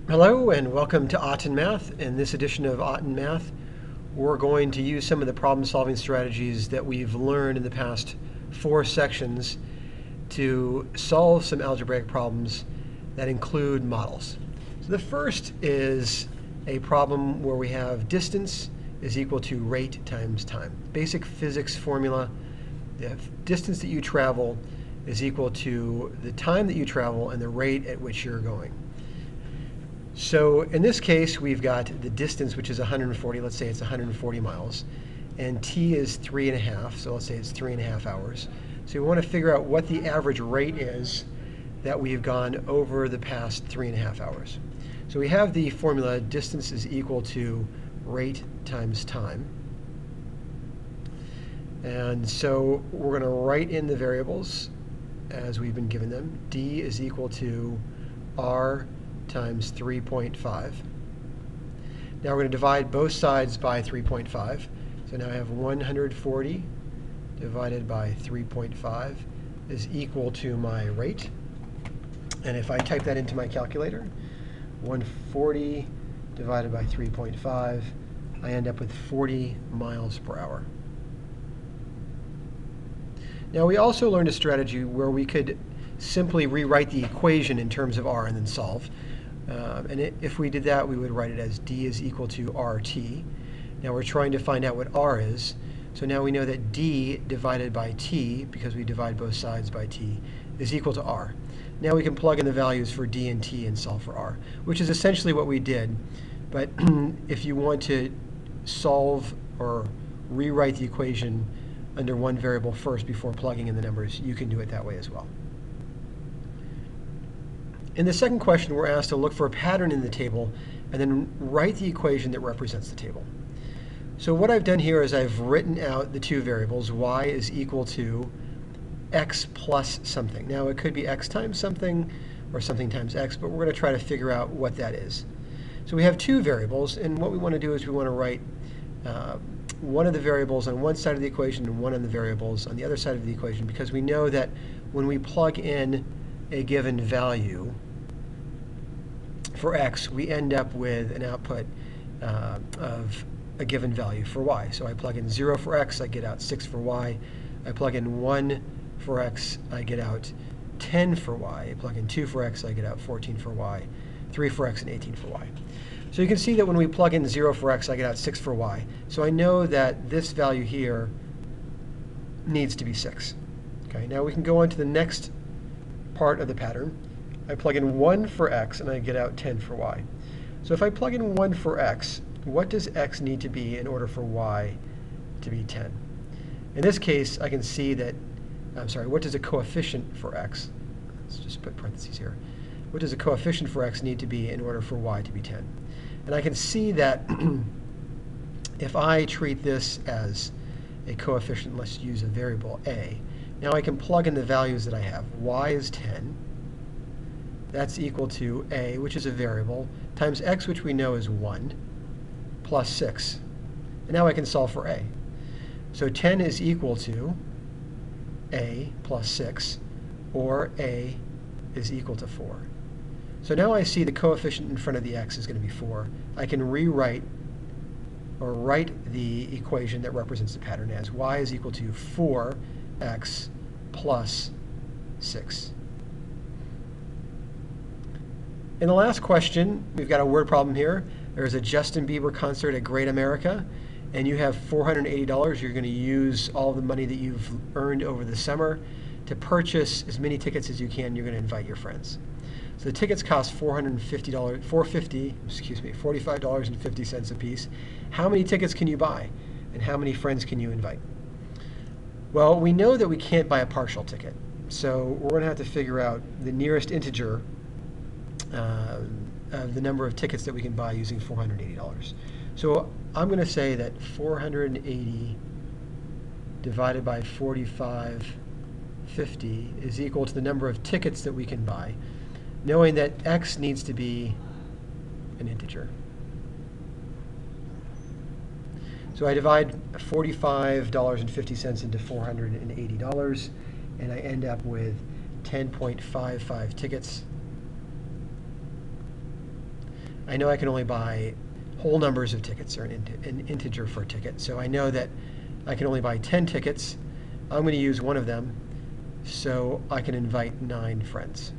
Hello and welcome to Aughton Math. In this edition of Aughton Math, we're going to use some of the problem-solving strategies that we've learned in the past 4 sections to solve some algebraic problems that include models. So the first is a problem where we have distance is equal to rate times time. Basic physics formula, the distance that you travel is equal to the time that you travel and the rate at which you're going. So in this case, we've got the distance, which is 140. Let's say it's 140 miles. And t is 3.5, so let's say it's 3.5 hours. So we want to figure out what the average rate is that we've gone over the past 3.5 hours. So we have the formula, distance is equal to rate times time. And so we're going to write in the variables as we've been given them. D is equal to r times 3.5. Now we're going to divide both sides by 3.5. So now I have 140 divided by 3.5 is equal to my rate. And if I type that into my calculator, 140 divided by 3.5, I end up with 40 miles per hour. Now we also learned a strategy where we could simply rewrite the equation in terms of r and then solve. If we did that, we would write it as d is equal to rt. Now we're trying to find out what r is. So now we know that d divided by t, because we divide both sides by t, is equal to r. Now we can plug in the values for d and t and solve for r, which is essentially what we did. But if you want to solve or rewrite the equation under one variable first before plugging in the numbers, you can do it that way as well. In the second question, we're asked to look for a pattern in the table and then write the equation that represents the table. So what I've done here is I've written out the two variables. Y is equal to x plus something. Now it could be x times something or something times x, but we're going to try to figure out what that is. So we have two variables, and what we want to do is we want to write one of the variables on one side of the equation and one of the variables on the other side of the equation, because we know that when we plug in a given value for x, we end up with an output of a given value for y. So I plug in 0 for x, I get out 6 for y. I plug in 1 for x, I get out 10 for y. I plug in 2 for x, I get out 14 for y, 3 for x, and 18 for y. So you can see that when we plug in 0 for x, I get out 6 for y. So I know that this value here needs to be 6. Okay, now we can go on to the next part of the pattern. I plug in 1 for x, and I get out 10 for y. So if I plug in 1 for x, what does x need to be in order for y to be 10? In this case, I can see that, what does a coefficient for x? Let's just put parentheses here. What does a coefficient for x need to be in order for y to be 10? And I can see that if I treat this as a coefficient, let's use a variable a, now I can plug in the values that I have. Y is 10. That's equal to a, which is a variable, times x, which we know is 1, plus 6. And now I can solve for a. So 10 is equal to a plus 6, or a is equal to 4. So now I see the coefficient in front of the x is going to be 4. I can rewrite or write the equation that represents the pattern as y is equal to 4x plus 6. In the last question, we've got a word problem here. There's a Justin Bieber concert at Great America, and you have $480. You're going to use all the money that you've earned over the summer to purchase as many tickets as you can. You're going to invite your friends. So the tickets cost $45.50 a piece. How many tickets can you buy, and how many friends can you invite? Well, we know that we can't buy a partial ticket, so we're going to have to figure out the nearest integer of the number of tickets that we can buy using $480. So I'm going to say that 480 divided by 4550 is equal to the number of tickets that we can buy, knowing that x needs to be an integer. So I divide $45.50 into $480, and I end up with 10.55 tickets. I know I can only buy whole numbers of tickets, or an integer for a ticket. So I know that I can only buy 10 tickets. I'm going to use one of them, so I can invite 9 friends.